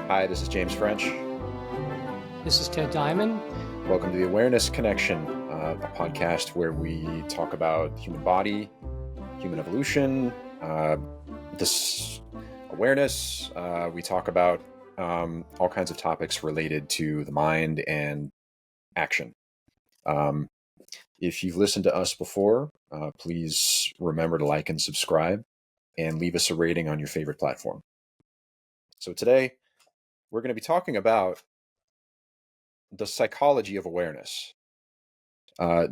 Hi, this is James French. This is Ted Dimon. Welcome to the Awareness Connection, a podcast where we talk about human body, human evolution, this awareness. We talk about all kinds of topics related to the mind and action. If you've listened to us before, please remember to like and subscribe and leave us a rating on your favorite platform. So today, we're going to be talking about the psychology of awareness. I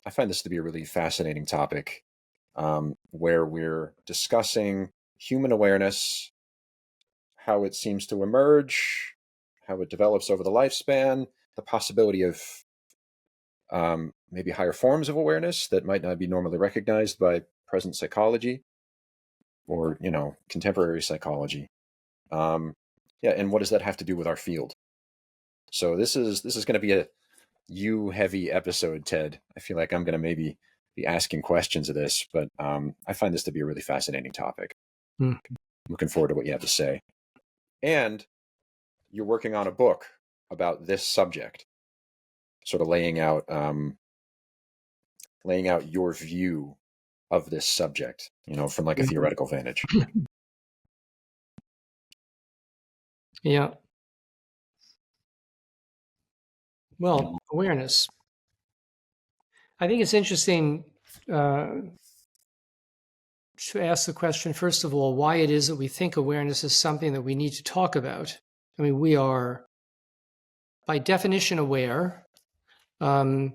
find this to be a really fascinating topic, where we're discussing human awareness, how it seems to emerge, how it develops over the lifespan, the possibility of maybe higher forms of awareness that might not be normally recognized by present psychology or, contemporary psychology. And what does that have to do with our field? So this is going to be a you-heavy episode, Ted. I feel like I'm going to maybe be asking questions of this, but I find this to be a really fascinating topic. Looking forward to what you have to say. And you're working on a book about this subject, sort of laying out your view of this subject, from like a theoretical vantage. Yeah. Well, awareness. I think it's interesting to ask the question, first of all, why it is that we think awareness is something that we need to talk about. I mean, we are, by definition, aware. Why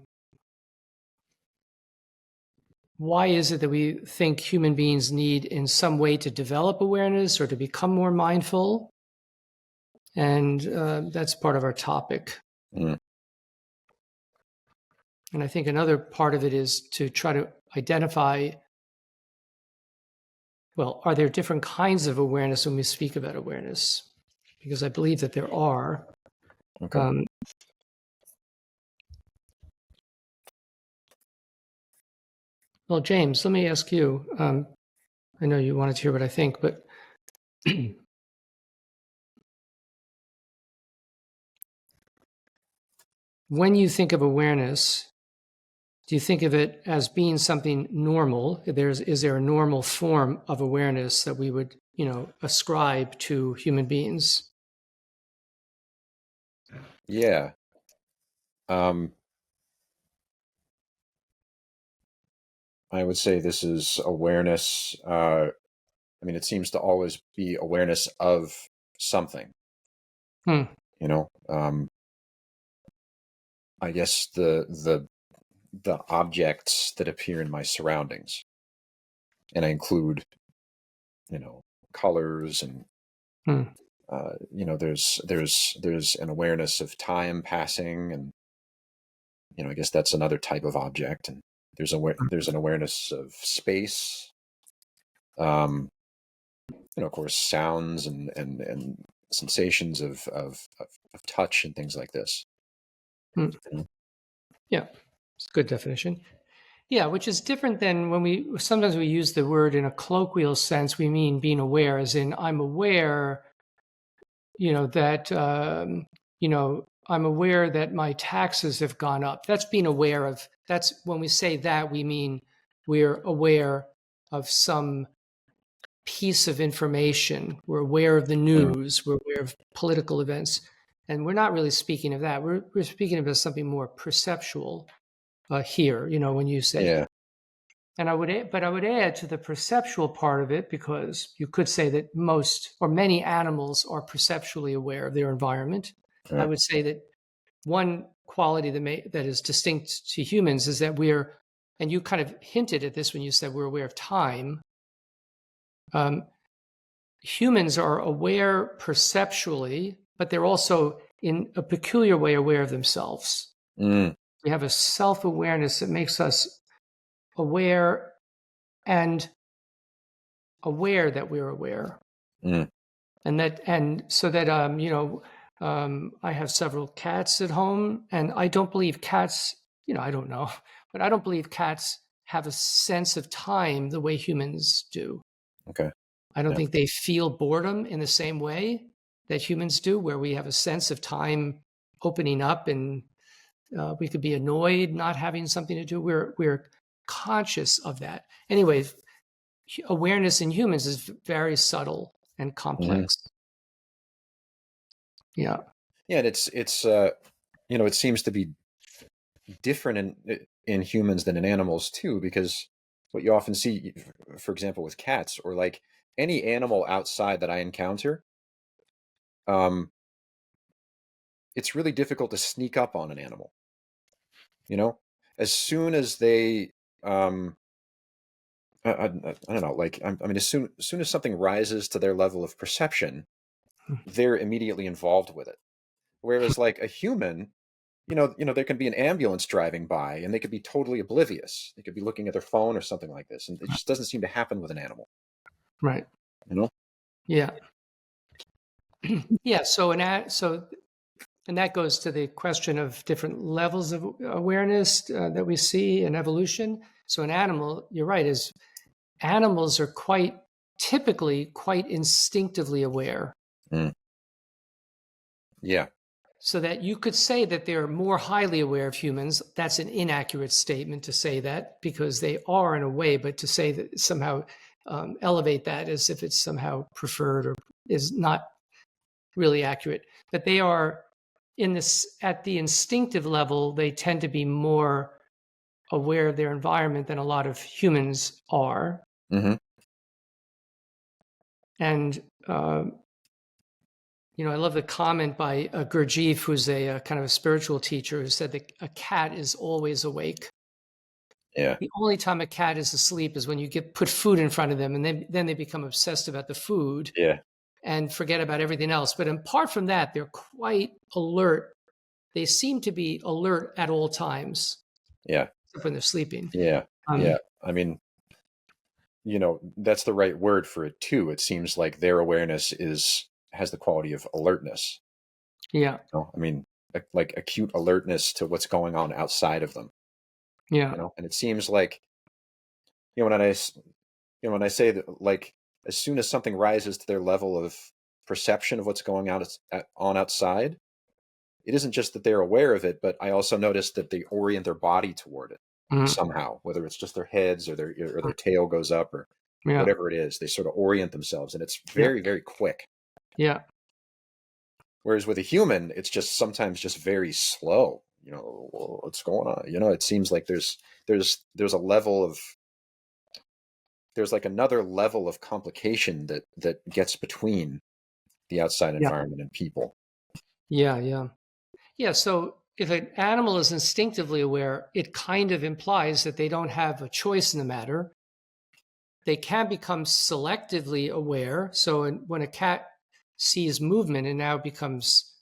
is it that we think human beings need in some way to develop awareness or to become more mindful? And that's part of our topic. And I think another part of it is to try to identify, well, are there different kinds of awareness when we speak about awareness? Because I believe that there are. Okay. Well, James, let me ask you. I know you wanted to hear what I think, but when you think of awareness, do you think of it as being something normal? Is there a normal form of awareness that we would, ascribe to human beings? Yeah. I would say this is awareness. It seems to always be awareness of something. I guess the objects that appear in my surroundings, and I include, colors and there's an awareness of time passing, and I guess that's another type of object, and there's an awareness of space. Of course, sounds and sensations of touch and things like this. Yeah, it's a good definition. Yeah, which is different than when sometimes we use the word in a colloquial sense. We mean being aware, as in I'm aware, that I'm aware that my taxes have gone up. That's being aware of. That's when we say that, we mean we're aware of some piece of information. We're aware of the news. We're aware of political events. And we're not really speaking of that. We're speaking about something more perceptual here, when you say. Yeah. And I would add to the perceptual part of it, because you could say that most or many animals are perceptually aware of their environment. Yeah. I would say that one quality that is distinct to humans is that and you kind of hinted at this when you said we're aware of time. Humans are aware perceptually, but they're also in a peculiar way aware of themselves. We have a self-awareness that makes us aware and aware that we're aware. I have several cats at home, and I don't believe cats, I don't know, but I don't believe cats have a sense of time the way humans do. Okay. I don't think they feel boredom in the same way. that humans do, where we have a sense of time opening up, and we could be annoyed not having something to do. We're conscious of that. Anyway, awareness in humans is very subtle and Hmm. complex. Yeah. Yeah, and it's it seems to be different in humans than in animals too, because what you often see, for example, with cats or like any animal outside that I encounter, um, it's really difficult to sneak up on an animal. You know, as soon as they, I don't know, like I mean, as soon as something rises to their level of perception, they're immediately involved with it. Whereas like a human, there can be an ambulance driving by and they could be totally oblivious. They could be looking at their phone or something like this, and it just doesn't seem to happen with an animal. Right. You know? Yeah. Yeah. And that goes to the question of different levels of awareness that we see in evolution. So an animal, you're right, is animals are typically quite instinctively aware. Mm. Yeah. So that you could say that they're more highly aware of humans. That's an inaccurate statement to say that, because they are in a way, but to say that somehow elevate that as if it's somehow preferred or is not really accurate. But they are at the instinctive level, they tend to be more aware of their environment than a lot of humans are. Hmm. And I love the comment by Gurdjieff, who's a kind of a spiritual teacher, who said that a cat is always awake. Yeah. The only time a cat is asleep is when you put food in front of them, and then they become obsessed about the food Yeah. and forget about everything else. But apart from that, they're quite alert. They seem to be alert at all times, Yeah. except when they're sleeping. Yeah. Yeah. Um, I mean, that's the right word for it too. It seems like their awareness has the quality of alertness. yeah, I mean, like acute alertness to what's going on outside of them. yeah, And it seems like, you know, when I, s- when I say that, like, as soon as something rises to their level of perception of what's going on outside, it isn't just that they're aware of it, but I also notice that they orient their body toward it mhm, somehow, whether it's just their heads or mhm, their tail goes up or yeah, whatever it is. They sort of orient themselves, and it's yeah, very, very quick. yeah, Whereas with a human, it's just sometimes just very slow. What's going on? It seems like there's a level of there's like another level of complication that gets between the outside yeah, environment and people. yeah, yeah. Yeah, so if an animal is instinctively aware, it kind of implies that they don't have a choice in the matter. They can become selectively aware. So when a cat sees movement and now becomes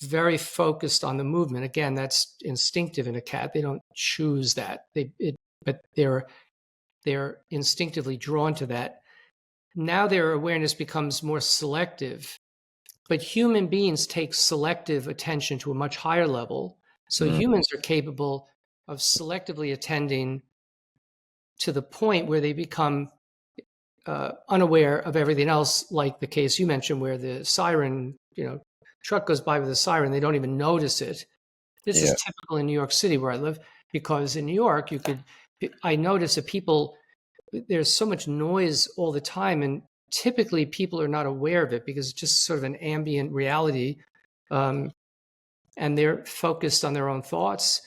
very focused on the movement, again, that's instinctive in a cat. They don't choose that. But they're instinctively drawn to that. Now their awareness becomes more selective. But human beings take selective attention to a much higher level. So Mm, humans are capable of selectively attending to the point where they become unaware of everything else, like the case you mentioned, where the siren, truck goes by with a siren, they don't even notice it. This is yeah, typical in New York City where I live, because in New York, I notice that there's so much noise all the time, and typically people are not aware of it because it's just sort of an ambient reality, um, and they're focused on their own thoughts.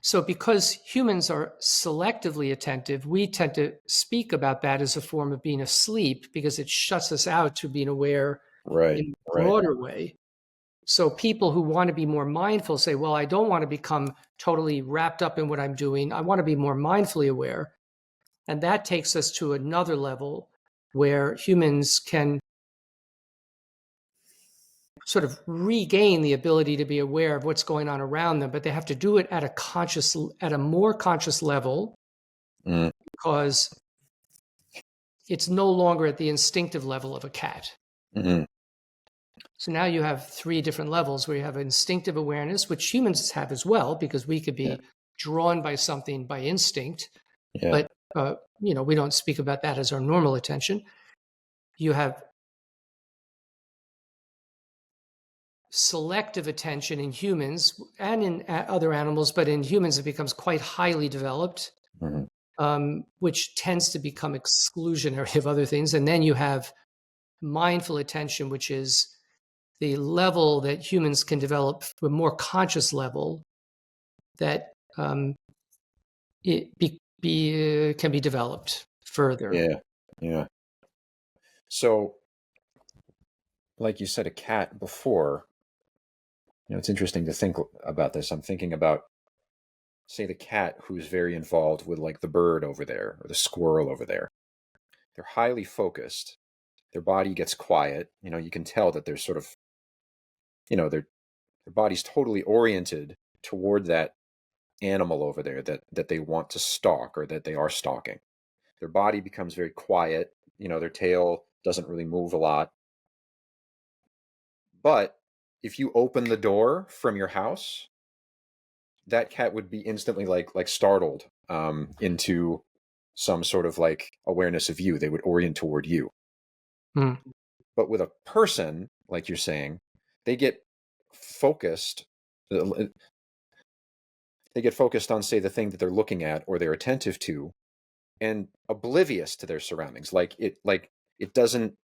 So, because humans are selectively attentive, we tend to speak about that as a form of being asleep because it shuts us out to being aware right, in a right. broader way. So, people who want to be more mindful say, well, I don't want to become totally wrapped up in what I'm doing. I want to be more mindfully aware. And that takes us to another level where humans can sort of regain the ability to be aware of what's going on around them, but they have to do it at a more conscious level, Mm, because it's no longer at the instinctive level of a cat. mm, So now you have three different levels where you have instinctive awareness, which humans have as well, because we could yeah, be drawn by something by instinct, yeah, but we don't speak about that as our normal attention. You have selective attention in humans and in other animals, but in humans it becomes quite highly developed, Hmm. which tends to become exclusionary of other things. And then you have mindful attention, which is the level that humans can develop, a more conscious level that can be developed further. Yeah. Yeah. So, like you said, a cat before, it's interesting to think about this. I'm thinking about, say, the cat who's very involved with like the bird over there or the squirrel over there. They're highly focused. Their body gets quiet. You can tell that they're sort of, their body's totally oriented toward that animal over there that they want to stalk or that they are stalking. Their body becomes very quiet. Their tail doesn't really move a lot. But if you open the door from your house, that cat would be instantly like startled into some sort of like awareness of you. They would orient toward you. Hmm. But with a person, like you're saying, they get focused. They get focused on, say, the thing that they're looking at or they're attentive to, and oblivious to their surroundings. It doesn't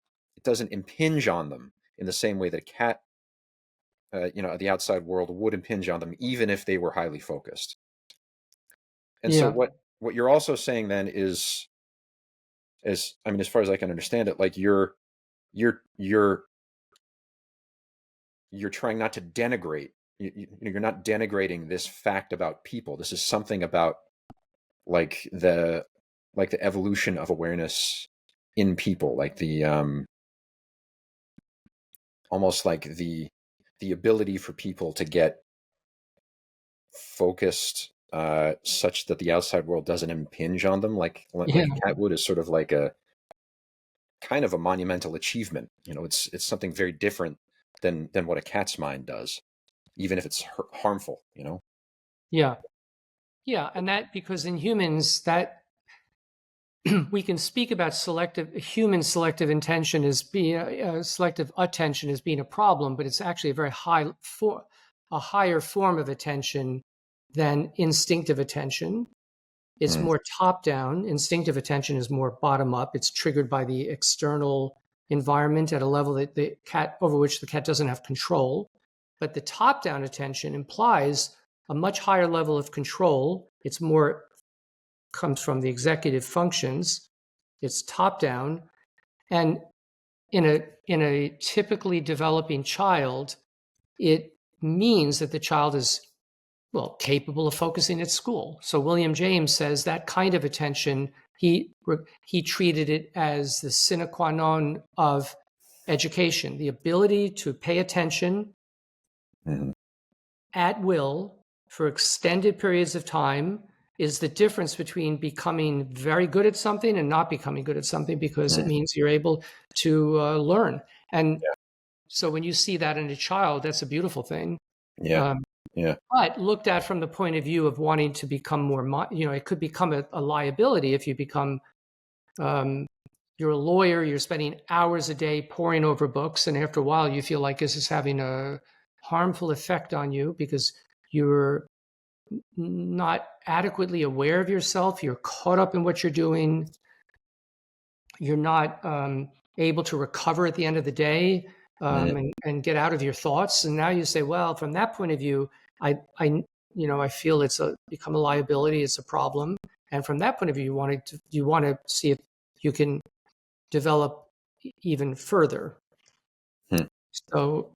impinge on them in the same way that a cat, the outside world would impinge on them, even if they were highly focused. And so Yeah, what you're also saying then is, I mean, as far as I can understand it, like you're you're you're trying not to denigrate. You're not denigrating this fact about people. This is something about like the evolution of awareness in people, like the almost like the ability for people to get focused such that the outside world doesn't impinge on them, like yeah, a cat would, is sort of like a kind of a monumental achievement. It's something very different than what a cat's mind does, even if it's harmful. yeah, yeah. And that because in humans that we can speak about human selective intention as being selective attention as being a problem, but it's actually a higher form of attention than instinctive attention. It's Mm, more top down. Instinctive attention is more bottom up. It's triggered by the external environment at a level that the cat over which the cat doesn't have control. But the top down attention implies a much higher level of control. It's more comes from the executive functions. It's top down, and in a typically developing child, it means that the child is well capable of focusing at school. So William James says that kind of attention he treated it as the sine qua non of education, the ability to pay attention mm, at will for extended periods of time is the difference between becoming very good at something and not becoming good at something because it mm. means you're able to learn. And Yeah, so when you see that in a child, that's a beautiful thing. yeah, Um, yeah. but looked at from the point of view of wanting to become more, it could become a liability if you become, um, you're a lawyer, you're spending hours a day poring over books, and after a while you feel like this is having a harmful effect on you because you're not adequately aware of yourself. You're caught up in what you're doing. You're not able to recover at the end of the day Mm, and get out of your thoughts. And now you say, well, from that point of view, I feel it's become a liability. It's a problem. And from that point of view, you want to see if you can develop even further. mm, So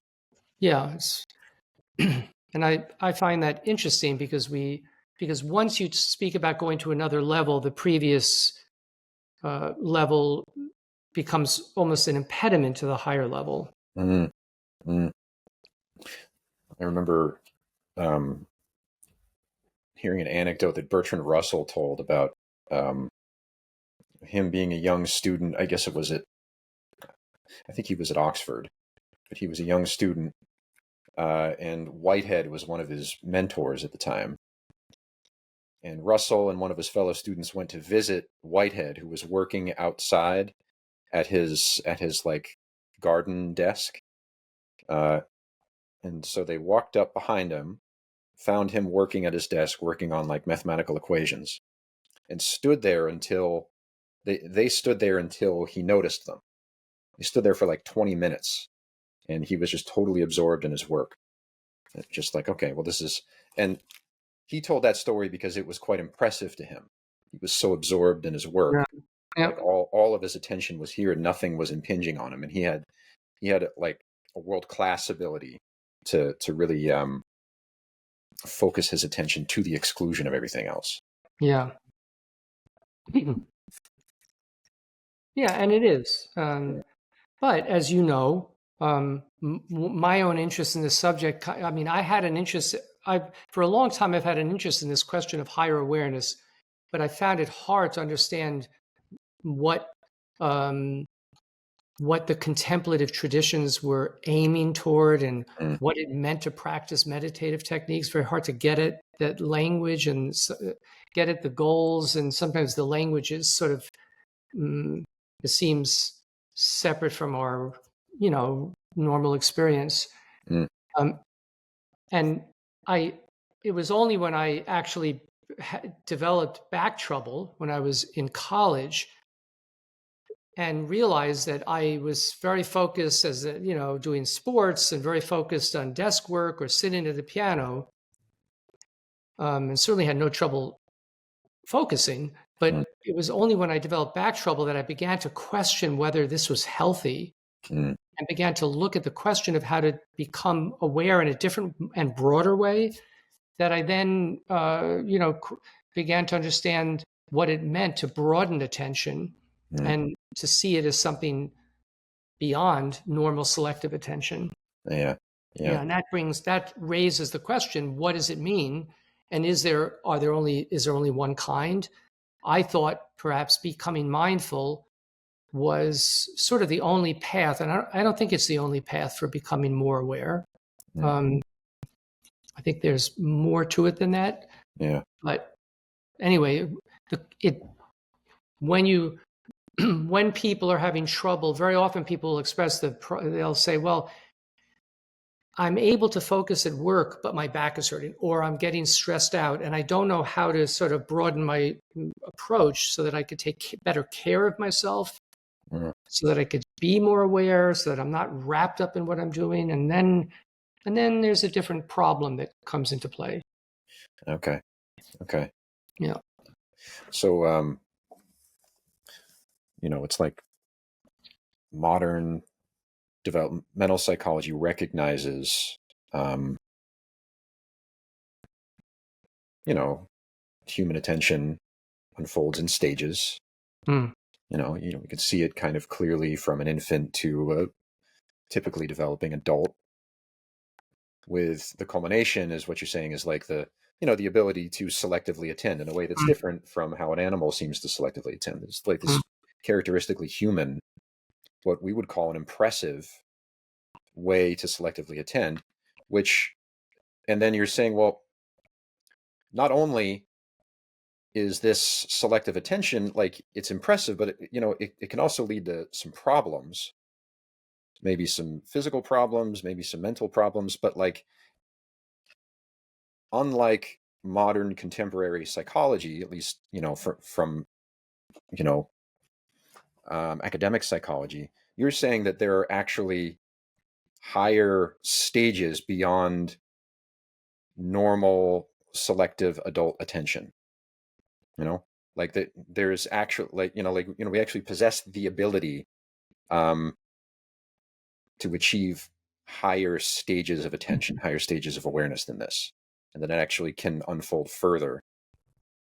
yeah, and I find that interesting because once you speak about going to another level, the previous level becomes almost an impediment to the higher level. mm, mm. I remember um, hearing an anecdote that Bertrand Russell told about um, him being a young student. I guess I think he was at Oxford, but he was a young student, and Whitehead was one of his mentors at the time. And Russell and one of his fellow students went to visit Whitehead, who was working outside at his like garden desk. Uh, And so they walked up behind him, found him working at his desk, working on like mathematical equations, and stood there until they stood there until he noticed them. He stood there for like 20 minutes, and he was just totally absorbed in his work. Just like, okay, well, this is, and he told that story because it was quite impressive to him. He was so absorbed in his Yeah. work, Yeah. like all of his attention was here, nothing was impinging on him, and he had like a world class ability to really focus his attention to the exclusion of everything else. Yeah. Yeah, and it is. But as you know, my own interest in this subject, I mean, I had an interest, for a long time, I've had an interest in this question of higher awareness, but I found it hard to understand what, um, what the contemplative traditions were aiming toward and Mm, what it meant to practice meditative techniques. Very hard to get it, that language and get at the goals. And sometimes the language is sort of, it seems separate from our, normal experience. mm, Um, and I, it was only when I actually developed back trouble when I was in college and realized that I was very focused as doing sports and very focused on desk work or sitting at the piano, and certainly had no trouble focusing. mm, But it was only when I developed back trouble that I began to question whether this was healthy mm, and began to look at the question of how to become aware in a different and broader way, that I then, began to understand what it meant to broaden attention mm. and to see it as something beyond normal selective attention. Yeah, yeah. Yeah, and that raises the question: what does it mean? And is there only one kind? I thought perhaps becoming mindful was sort of the only path, and I don't think it's the only path for becoming more aware. Mm, Um, I think there's more to it than that. yeah. But anyway, it when you when people are having trouble, very often people will express they'll say, "Well, I'm able to focus at work, but my back is hurting, or I'm getting stressed out, and I don't know how to sort of broaden my approach so that I could take better care of myself, Mm, so that I could be more aware, so that I'm not wrapped up in what I'm doing." And then there's a different problem that comes into play. okay, okay. Yeah. So, it's like modern developmental psychology recognizes, um, you know, human attention unfolds in stages. Mm. We can see it kind of clearly from an infant to a typically developing adult. With the culmination, is what you're saying is like the ability to selectively attend in a way that's Mm. different from how an animal seems to selectively attend. It's like Mm. this characteristically human, what we would call an impressive way to selectively attend, which, and then you're saying, well, not only is this selective attention like it's impressive, but it can also lead to some problems, maybe some physical problems, maybe some mental problems, but like unlike modern contemporary psychology, at least from you know academic psychology, you're saying that there are actually higher stages beyond normal selective adult attention. You know, like that there's actual we actually possess the ability um, to achieve higher stages of attention, higher stages of awareness than this, and that it actually can unfold further,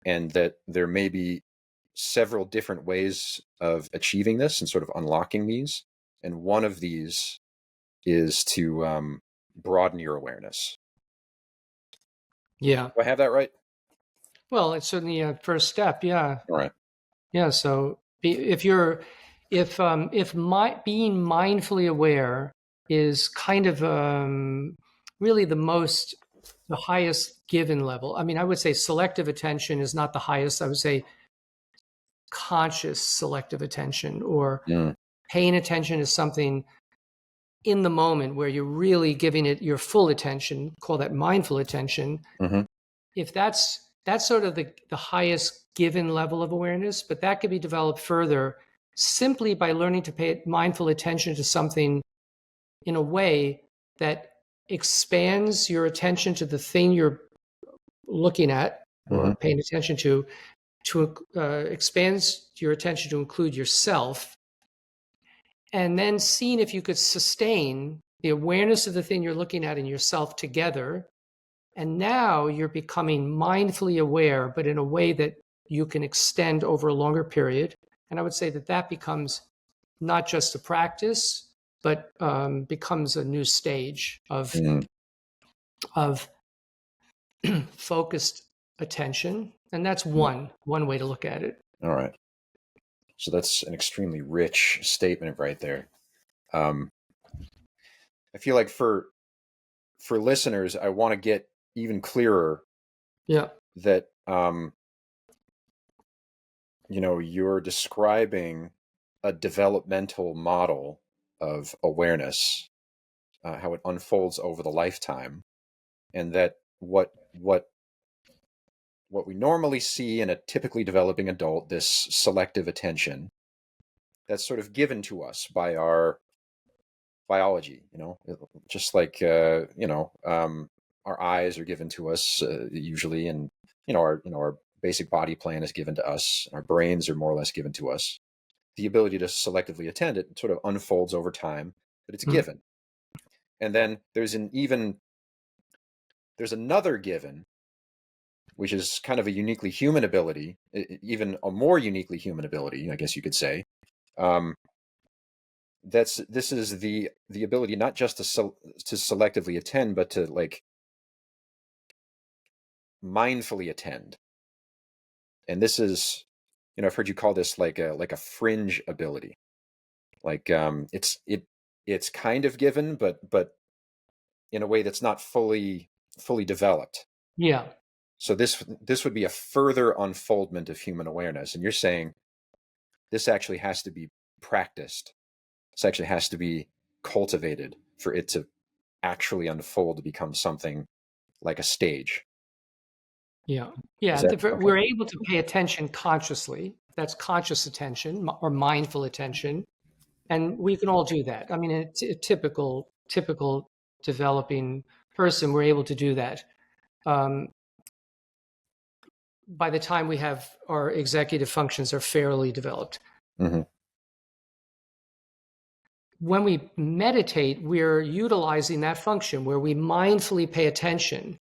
and that there may be several different ways of achieving this and sort of unlocking these. And one of these is to broaden your awareness. Yeah. Do I have that right? Well, it's certainly a first step. Yeah. All right. Yeah. So if being mindfully aware is kind of really the highest given level. I mean, I would say selective attention is not the highest. I would say conscious selective attention, or Mm, paying attention to something in the moment where you're really giving it your full attention, call that mindful attention. Hmm. If that's sort of the highest given level of awareness, but that could be developed further simply by learning to pay mindful attention to something in a way that expands your attention to the thing you're looking at Hmm. or paying attention to expands your attention to include yourself, and then seeing if you could sustain the awareness of the thing you're looking at and yourself together. And now you're becoming mindfully aware, but in a way that you can extend over a longer period. And I would say that that becomes not just a practice, but becomes a new stage Mm. of focused attention. And that's Yeah. one way to look at it. All right. So that's an extremely rich statement right there. Um, I feel like for listeners, I want to get even clearer Yeah. that you're describing a developmental model of awareness, how it unfolds over the lifetime, and that what we normally see in a typically developing adult, this selective attention, that's sort of given to us by our biology, just like our eyes are given to us usually, and our basic body plan is given to us. Our brains are more or less given to us. The ability to selectively attend it sort of unfolds over time, but it's Mm. given. And then there's another given, which is kind of a uniquely human ability, even a more uniquely human ability, I guess you could say. Um, this is the ability not just to selectively attend, but to like mindfully attend. And this is, I've heard you call this like a fringe ability. Like it's kind of given, but in a way that's not fully developed. Yeah. So this would be a further unfoldment of human awareness. And you're saying this actually has to be practiced. This actually has to be cultivated for it to actually unfold to become something like a stage. Yeah. Is Yeah. that okay? We're able to pay attention consciously. That's conscious attention or mindful attention. And we can all do that. I mean, a typical developing person, we're able to do that. Um, by the time we have our executive functions are fairly developed. Hmm. When we meditate, we're utilizing that function where we mindfully pay attention,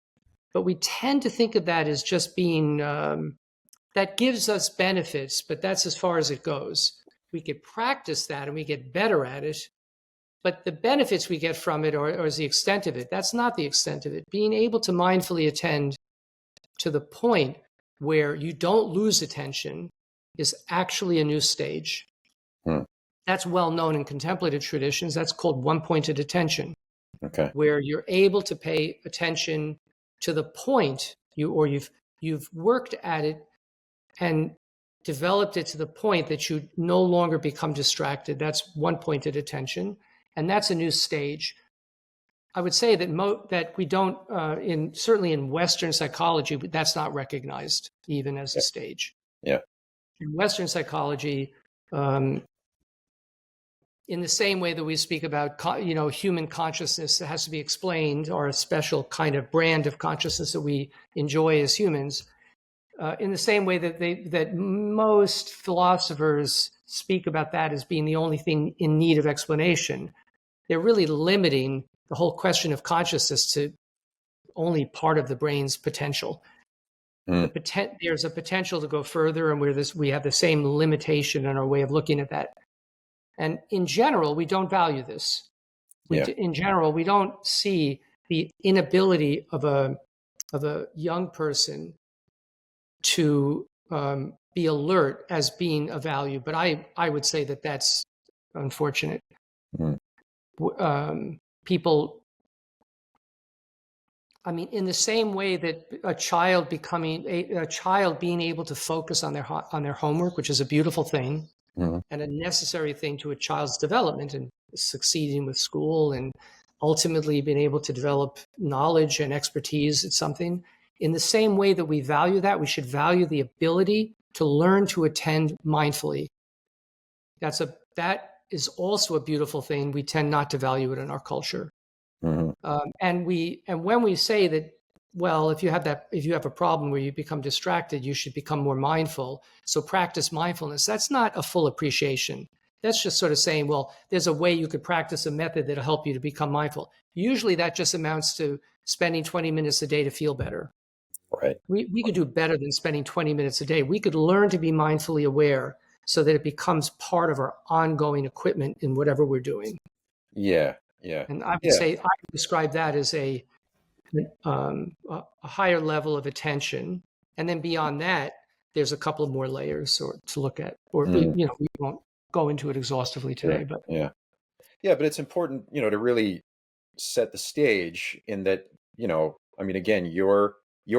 but we tend to think of that as just being that gives us benefits, but that's as far as it goes. We could practice that and we get better at it, but the benefits we get from it or is the extent of it. That's not the extent of it. Being able to mindfully attend to the point where you don't lose attention is actually a new stage. Hmm. That's well known in contemplative traditions. That's called one-pointed attention, Okay. where you're able to pay attention to the point you've worked at it and developed it to the point that you no longer become distracted. That's one-pointed attention, and that's a new stage. I would say that we don't certainly in Western psychology that's not recognized even as a Yeah. stage. Yeah. In Western psychology, um, in the same way that we speak about human consciousness that has to be explained, or a special kind of brand of consciousness that we enjoy as humans, in the same way that most philosophers speak about that as being the only thing in need of explanation, they're really limiting the whole question of consciousness to only part of the brain's potential. Hmm. There's a potential to go further, and we have the same limitation in our way of looking at that. And in general, we don't value this. Yeah. In general, we don't see the inability of a young person to be alert as being a value. But I would say that that's unfortunate. Hmm. People, I mean, in the same way that a child being able to focus on their homework, which is a beautiful thing Hmm. and a necessary thing to a child's development, and succeeding with school and ultimately being able to develop knowledge and expertise at something. In the same way that we value that, we should value the ability to learn to attend mindfully. That is also a beautiful thing. We tend not to value it in our culture. Hmm. And when we say that, well, if you have a problem where you become distracted, you should become more mindful. So practice mindfulness. That's not a full appreciation. That's just sort of saying, well, there's a way you could practice a method that'll help you to become mindful. Usually that just amounts to spending 20 minutes a day to feel better. Right. We could do better than spending 20 minutes a day. We could learn to be mindfully aware so that it becomes part of our ongoing equipment in whatever we're doing. Yeah. Yeah. And I would Yeah. say I would describe that as a higher level of attention. And then beyond that, there's a couple of more layers to look at. Or Mm, we won't go into it exhaustively sure. today, but Yeah. Yeah, but it's important, to really set the stage in that, I mean, again, you're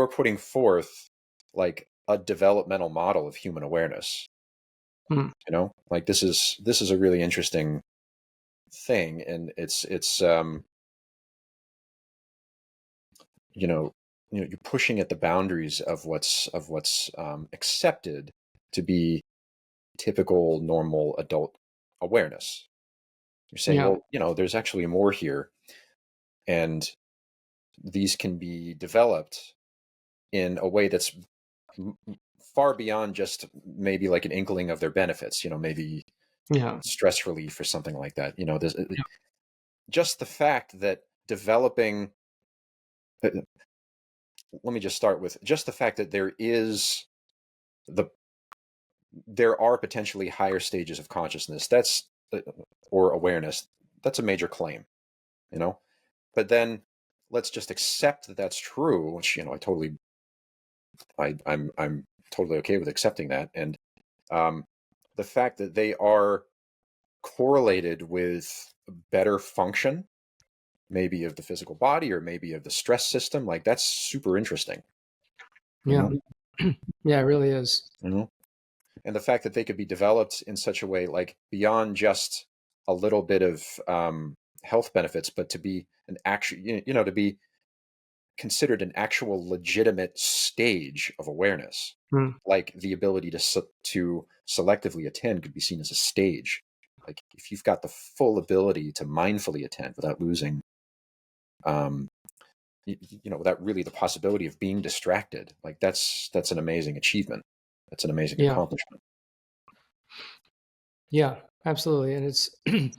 putting forth like a developmental model of human awareness, hmm, like this is a really interesting thing. And it's you know you're pushing at the boundaries of what's accepted to be typical normal adult awareness. You're saying, yeah, well, there's actually more here, and these can be developed in a way that's far beyond just maybe like an inkling of their benefits, maybe yeah, stress relief or something like that. Just the fact that developing, uh, let me just start with just the fact that the there are potentially higher stages of consciousness, or awareness. That's a major claim, you know but then let's just accept that that's true, which I'm totally okay with accepting that. And um, the fact that they are correlated with better function, maybe of the physical body or maybe of the stress system, like that's super interesting. you yeah, know yeah. It really is. you know and the fact that they could be developed in such a way, like beyond just a little bit of health benefits, but to be an actual, to be considered an actual legitimate stage of awareness. Hmm, Like the ability to selectively attend could be seen as a stage. Like if you've got the full ability to mindfully attend without losing, um, without really the possibility of being distracted, like that's an amazing achievement. That's an amazing yeah, accomplishment. yeah. Absolutely. And it's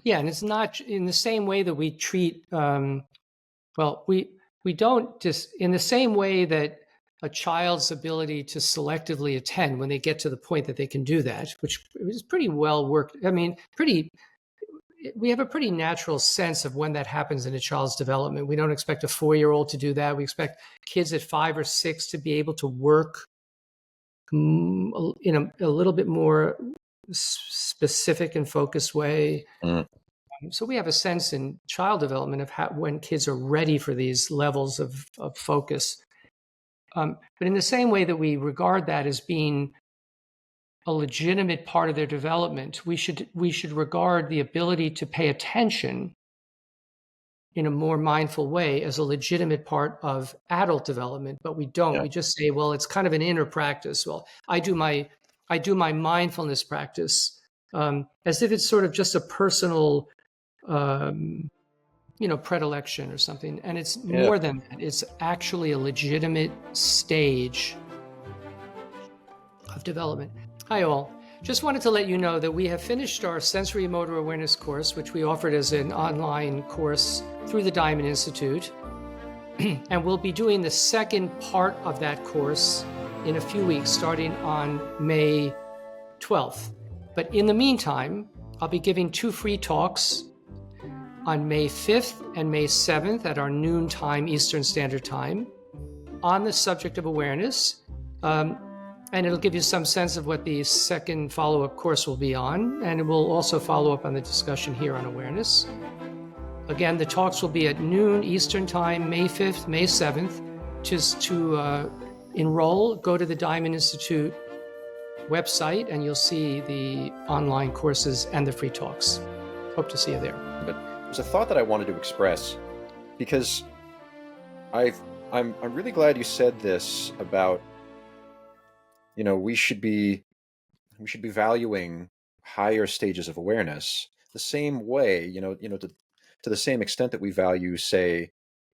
yeah, and it's not in the same way that we treat. Well, we don't just in the same way that a child's ability to selectively attend when they get to the point that they can do that, which is pretty well worked. I mean, pretty we have a pretty natural sense of when that happens in a child's development. We don't expect a 4-year-old to do that. We expect kids at 5 or 6 to be able to work in a little bit more specific and focused way. Mm, So we have a sense in child development of when kids are ready for these levels of focus. But in the same way that we regard that as being a legitimate part of their development, we should regard the ability to pay attention in a more mindful way as a legitimate part of adult development. But we don't. yeah. We just say, well, it's kind of an inner practice. Well, I do my mindfulness practice as if it's sort of just a personal um, predilection or something. And it's Yeah. more than that. It's actually a legitimate stage of development. Hi, all. Just wanted to let you know that we have finished our sensory motor awareness course, which we offered as an online course through the Dimon Institute. And we'll be doing the second part of that course in a few weeks, starting on May 12th. But in the meantime, I'll be giving 2 free talks on May 5th and May 7th at our noon time Eastern Standard Time on the subject of awareness. And it'll give you some sense of what the second follow-up course will be on. And it will also follow up on the discussion here on awareness. Again, the talks will be at noon Eastern Time, May 5th, May 7th. Just to enroll, go to the Dimon Institute website and you'll see the online courses and the free talks. Hope to see you there. But it was a thought that I wanted to express because I've I'm really glad you said this about, we should be valuing higher stages of awareness the same way, to the same extent that we value, say,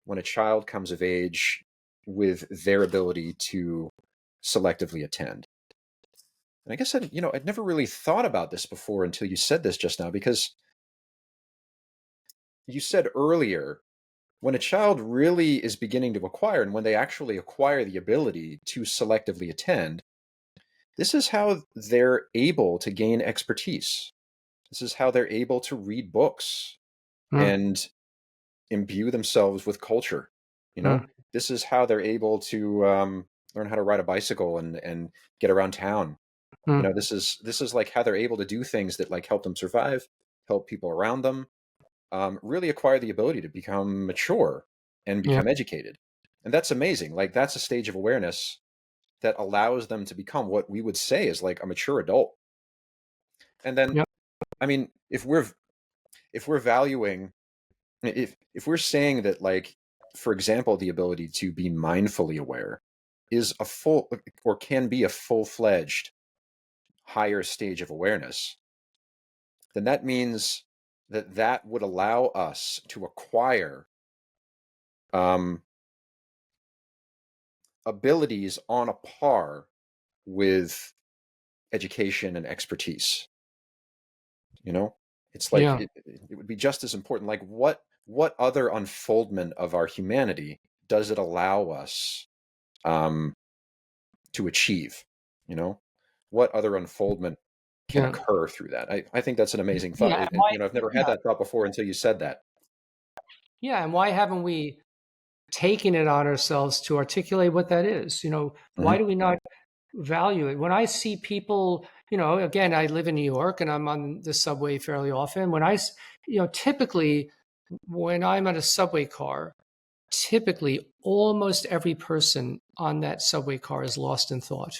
when a child comes of age with their ability to selectively attend. And I guess I'd never really thought about this before until you said this just now, because you said earlier, when a child really is beginning to acquire, and when they actually acquire the ability to selectively attend, this is how they're able to gain expertise. This is how they're able to read books Mm, and imbue themselves with culture. You know, mm, this is how they're able to learn how to ride a bicycle and get around town. mm, This is like how they're able to do things that like help them survive, help people around them, really acquire the ability to become mature and yeah, become educated. And that's amazing. Like that's a stage of awareness that allows them to become what we would say is like a mature adult. And then, yeah, I mean, if we're valuing, if we're saying that, like, for example, the ability to be mindfully aware is a full, or can be a full-fledged higher stage of awareness, then that means that that would allow us to acquire um, abilities on a par with education and expertise. You know, it's like yeah, it would be just as important. Like, what other unfoldment of our humanity does it allow us um, to achieve? You know, what other unfoldment can yeah, occur through that? I think that's an amazing thought. yeah. Why? I've never had Yeah, that thought before until you said that. yeah. And why haven't we taken it on ourselves to articulate what that is? Why Hmm. do we not value it? When I see people, again, I live in New York and I'm on the subway fairly often. Typically when I'm on a subway car, typically almost every person on that subway car is lost in thought.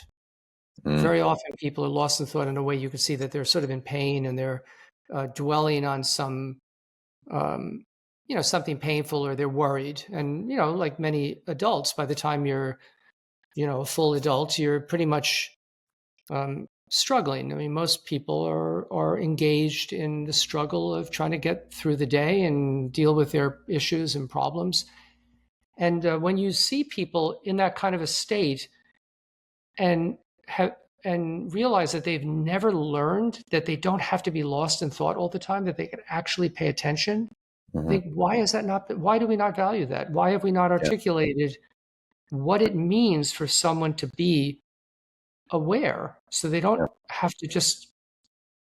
Mm. Very often people are lost in thought in a way you can see that they're sort of in pain and they're dwelling on um, something painful, or they're worried. And, like many adults, by the time you're, a full adult, you're pretty much struggling. I mean, most people are engaged in the struggle of trying to get through the day and deal with their issues and problems. And when you see people in that kind of a state and have and realize that they've never learned that they don't have to be lost in thought all the time, that they can actually pay attention, Hmm. think, why is that not? Why do we not value that? Why have we not Yeah, articulated what it means for someone to be aware, so they don't yeah, have to just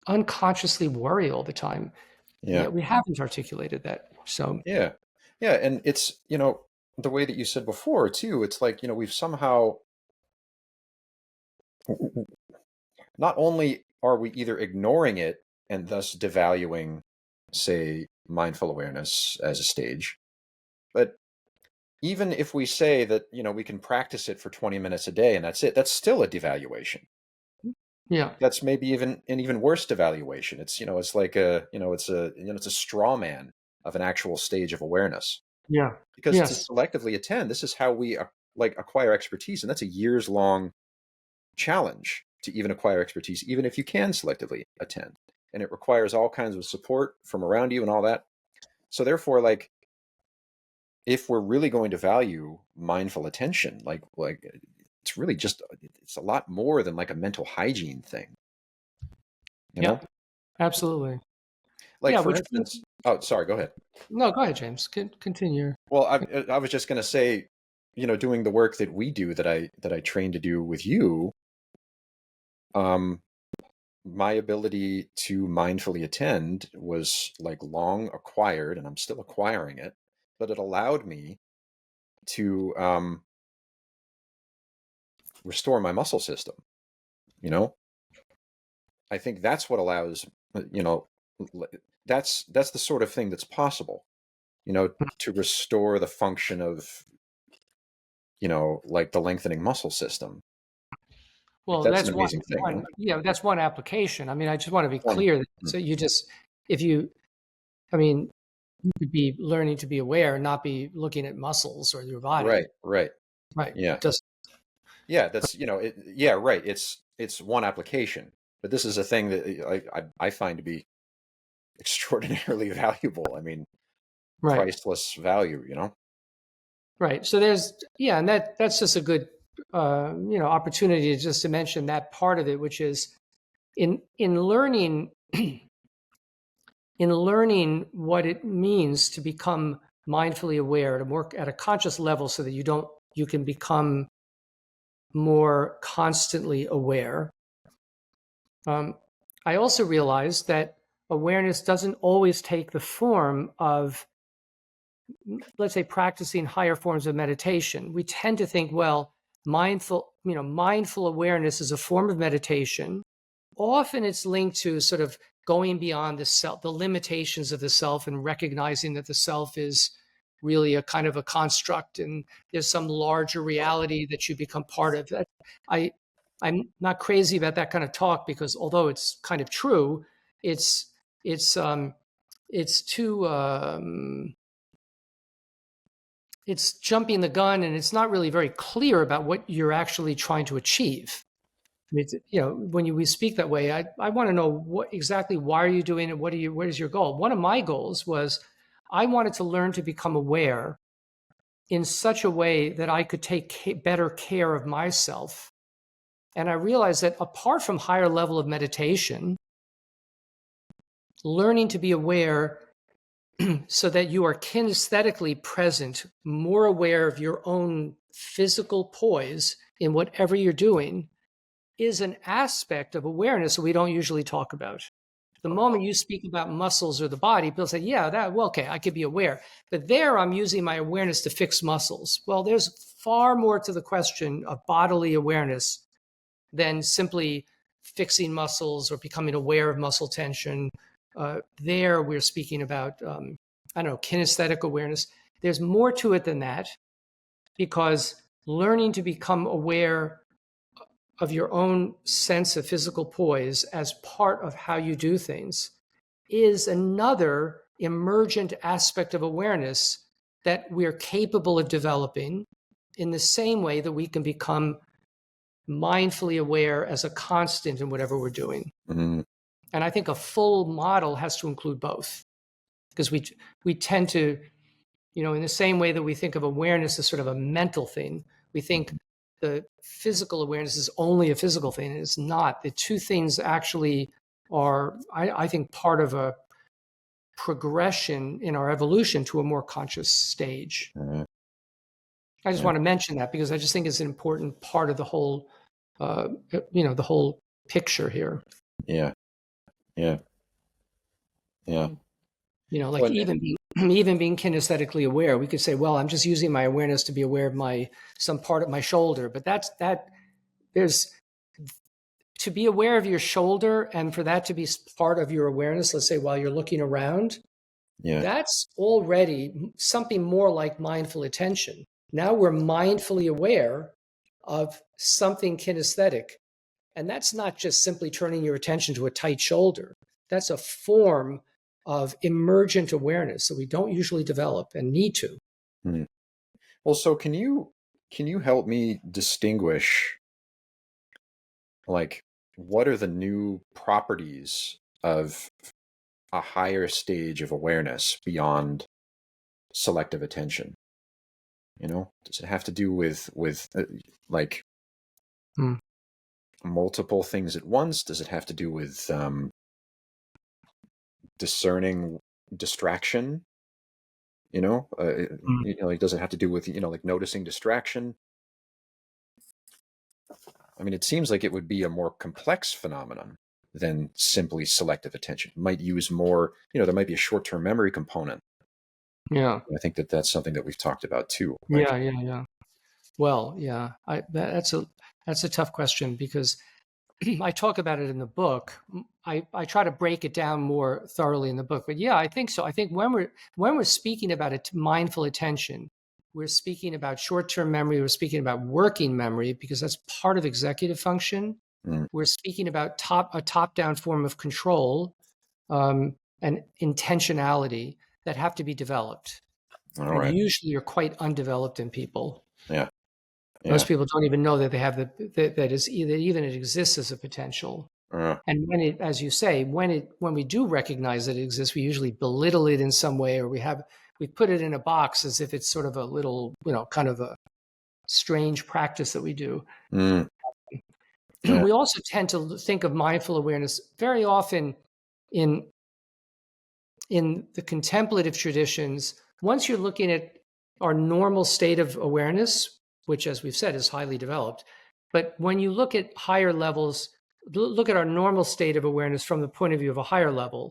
unconsciously worry all the time? yeah, Yet we haven't articulated that. So yeah, yeah. And it's, the way that you said before too. It's like, we've somehow, not only are we either ignoring it and thus devaluing, say, mindful awareness as a stage, but even if we say that, we can practice it for 20 minutes a day and that's it, that's still a devaluation. yeah, That's maybe even an even worse devaluation. It's like it's a straw man of an actual stage of awareness. yeah, Because to yes, selectively attend, this is how we like acquire expertise, and that's a years long challenge to even acquire expertise, even if you can selectively attend. And it requires all kinds of support from around you and all that. So therefore, like, if we're really going to value mindful attention, like it's really just, it's a lot more than like a mental hygiene thing, you yeah, know? absolutely, Like yeah. for Which instance, oh, sorry, go ahead. no, go ahead, James. Continue. Well, I was just going to say, doing the work that we do, that I train to do with you, um, my ability to mindfully attend was like long acquired, and I'm still acquiring it, but it allowed me to restore my muscle system. You know, I think that's what allows, uh, you know, that's the sort of thing that's possible, to restore the function of, like the lengthening muscle system. Like Well, that's an that's amazing thing, one, yeah, that's one application. I mean, I just want to be One. clear that, Mm. so you just, if you I mean, you could be learning to be aware, not be looking at muscles or your body. Right, right. Right. Yeah. Just Yeah, that's, yeah, right. It's one application, but this is a thing that I find to be extraordinarily valuable. I mean, right. priceless value, Right. So there's yeah, and that's just a good opportunity just to mention that part of it, which is in learning in learning what it means to become mindfully aware, to work at a conscious level so that you can become more constantly aware. Um, I also realized that awareness doesn't always take the form of, let's say, practicing higher forms of meditation. We tend to think, well, mindful awareness is a form of meditation. Often it's linked to sort of going beyond the self, the limitations of the self, and recognizing that the self is really a kind of a construct and there's some larger reality that you become part of. I I'm not crazy about that kind of talk because although it's kind of true, it's it's um it's too it's jumping the gun and it's not really very clear about what you're actually trying to achieve. I mean, when we speak that way, I want to know what exactly why are you doing it? What is your goal? One of my goals was I wanted to learn to become aware in such a way that I could take better care of myself. And I realized that apart from higher level of meditation, learning to be aware so that you are kinesthetically present, more aware of your own physical poise in whatever you're doing, is an aspect of awareness that we don't usually talk about. The moment you speak about muscles or the body, people say, yeah, well, okay, I could be aware. But there I'm using my awareness to fix muscles. Well, there's far more to the question of bodily awareness than simply fixing muscles or becoming aware of muscle tension. There we're speaking about, I don't know, kinesthetic awareness. There's more to it than that because learning to become aware of your own sense of physical poise as part of how you do things is another emergent aspect of awareness that we're capable of developing in the same way that we can become mindfully aware as a constant in whatever we're doing. hmm And I think a full model has to include both because we tend to, in the same way that we think of awareness as sort of a mental thing, we think the physical awareness is only a physical thing, and it's not. The two things actually are, I think, part of a progression in our evolution to a more conscious stage. hmm I just Yeah, want to mention that because I just think it's an important part of the whole picture here. yeah, yeah, yeah. Like Well, even being even being kinesthetically aware, we could say, well, I'm just using my awareness to be aware of some part of my shoulder, but there's to be aware of your shoulder and for that to be part of your awareness, let's say while you're looking around, yeah, that's already something more like mindful attention. Now we're mindfully aware of something kinesthetic. And that's not just simply turning your attention to a tight shoulder. That's a form of emergent awareness that we don't usually develop and need to. mhm. Well, so can you help me distinguish, like, what are the new properties of a higher stage of awareness beyond selective attention? Does it have to do with like Mm, multiple things at once? Does it have to do with discerning distraction? You know, uh, mm. like, does it have to do with like noticing distraction? I mean, it seems like it would be a more complex phenomenon than simply selective attention. It might use more, there might be a short-term memory component. Yeah, I think that that's something that we've talked about too. Like, yeah. Well, yeah, that's a tough question because I talk about it in the book. I try to break it down more thoroughly in the book. But yeah, I think so. I think when we're speaking about it, mindful attention, we're speaking about short-term memory, we're speaking about working memory because that's part of executive function. mm, We're speaking about a top-down form of control. and intentionality that have to be developed, All and right. usually are quite undeveloped in people. Yeah. Yeah. Most people don't even know that they have that even it exists as a potential. Uh, And when it, as you say, when we do recognize that it exists, we usually belittle it in some way, or we put it in a box as if it's sort of a little, kind of a strange practice that we do. mm, yeah. We also tend to think of mindful awareness very often in the contemplative traditions. Once you're looking at our normal state of awareness, which, as we've said, is highly developed, but when you look at higher levels, look at our normal state of awareness from the point of view of a higher level,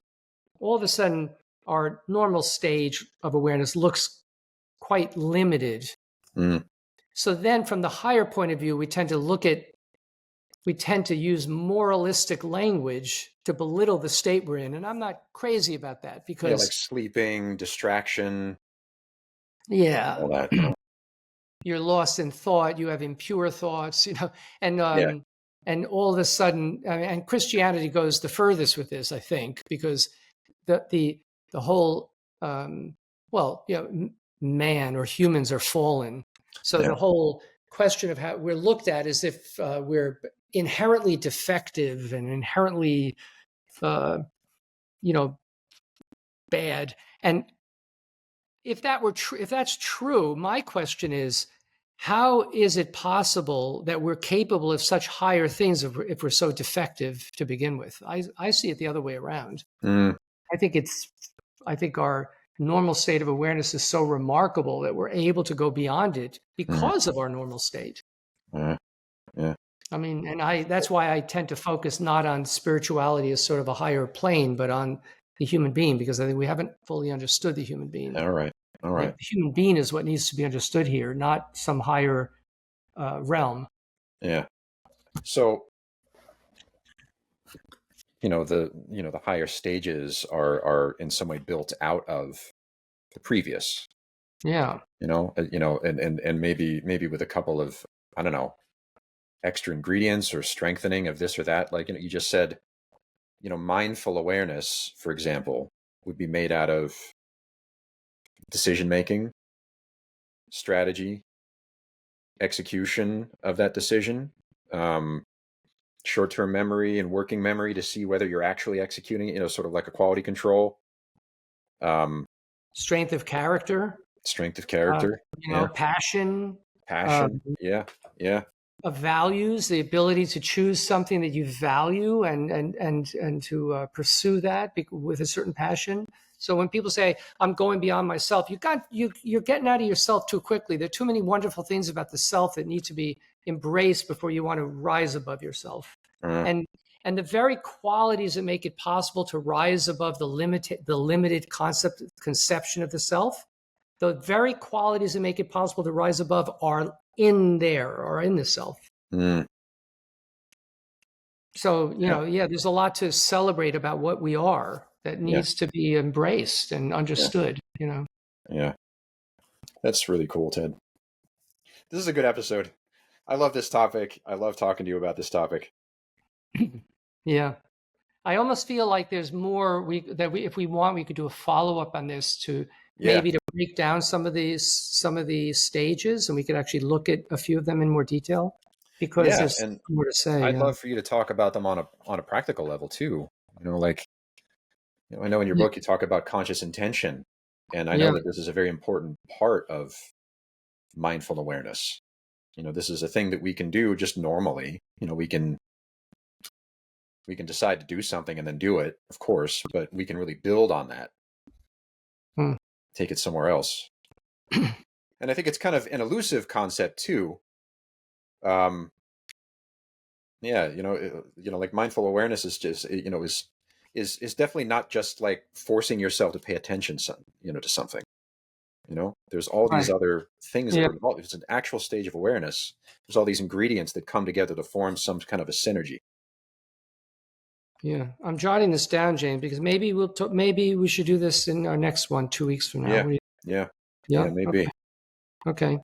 all of a sudden our normal stage of awareness looks quite limited. Mm, So then from the higher point of view, we tend to use moralistic language to belittle the state we're in. And I'm not crazy about that yeah. Like because, sleeping, distraction, yeah, all that. you're lost in thought, you have impure thoughts, and Yeah. and all of a sudden, I mean, and Christianity goes the furthest with this, I think, because the whole well, man or humans are fallen, so Yeah. the whole question of how we're looked at as if we're inherently defective and inherently uh, you know bad. And if that's true, my question is, how is it possible that we're capable of such higher things if we're so defective to begin with? I see it the other way around. Mm, I think it's I think our normal state of awareness is so remarkable that we're able to go beyond it mm, because of our normal state. yeah. Yeah. I mean, and that's why I tend to focus not on spirituality as sort of a higher plane, but on the human being, because I think we haven't fully understood the human being. All right. All The right. human being is what needs to be understood here, not some higher realm. Yeah. So, the higher stages are in some way built out of the previous, Yeah. and maybe with a couple of, I don't know, extra ingredients or strengthening of this or that. Like, you just said, mindful awareness, for example, would be made out of decision making, strategy, execution of that decision, um, short-term memory and working memory to see whether you're actually executing it, sort of like a quality control, um, Strength of character, strength of character. Yeah. passion, Passion. um, Yeah. Yeah. of values, the ability to choose something that you value and to pursue that with a certain passion. So when people say I'm going beyond myself, you're getting out of yourself too quickly. There are too many wonderful things about the self that need to be embraced before you want to rise above yourself. uh, And and the very qualities that make it possible to rise above the limited conception of the self, the very qualities that make it possible to rise above are in there or in the self. mm, So, yeah. yeah, there's a lot to celebrate about what we are that Yeah. needs to be embraced and Yeah. understood. Yeah. That's really cool, Ted. This is a good episode. I love this topic. I love talking to you about this topic. Yeah. I almost feel like there's more if we want, we could do a follow-up on this to Yeah. maybe to break down some of these stages, and we could actually look at a few of them in more detail because Yeah. there's And more to say. I'd Yeah. love for you to talk about them on a practical level too. Like, I know in your Yeah. book you talk about conscious intention, and I know Yeah. that this is a very important part of mindful awareness. This is a thing that we can do just normally. We can decide to do something and then do it, of course, but we can really build on that, Hmm. take it somewhere else. And I think it's kind of an elusive concept too. Um, yeah, like mindful awareness is just, is definitely not just like forcing yourself to pay attention, to something. There's all these Right. other things that Yeah. are involved. It's an actual stage of awareness. There's all these ingredients that come together to form some kind of a synergy. Yeah. I'm jotting this down, James, because maybe we should do this in our next one 2 weeks from now. Yeah, yeah, Yeah. yeah, maybe. Okay.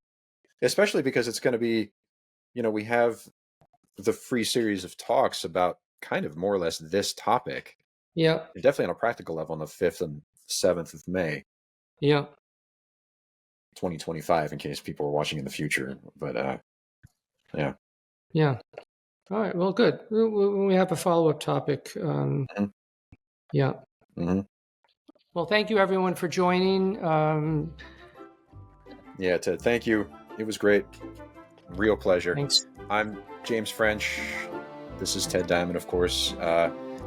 Especially because it's going to be, we have the free series of talks about kind of more or less this topic. Yeah. Definitely on a practical level on the 5th and 7th of May, Yeah. 2025, in case people are watching in the future. But yeah. Yeah. All right. Well, good. We have a follow-up topic. Mhm. Yeah. Mhm. Well, thank you everyone for joining. Yeah, Ted, thank you. It was great. Real pleasure. Thanks. I'm James French. This is Ted Diamond, of course.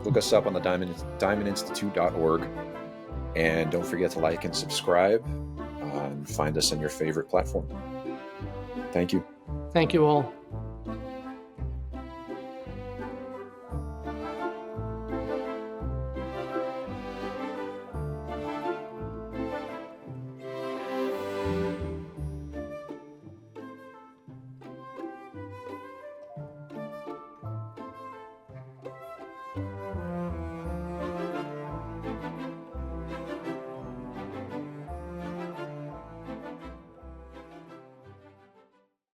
Look us up on the diamondinstitute.org. And don't forget to like and subscribe. And find us on your favorite platform. Thank you. Thank you all.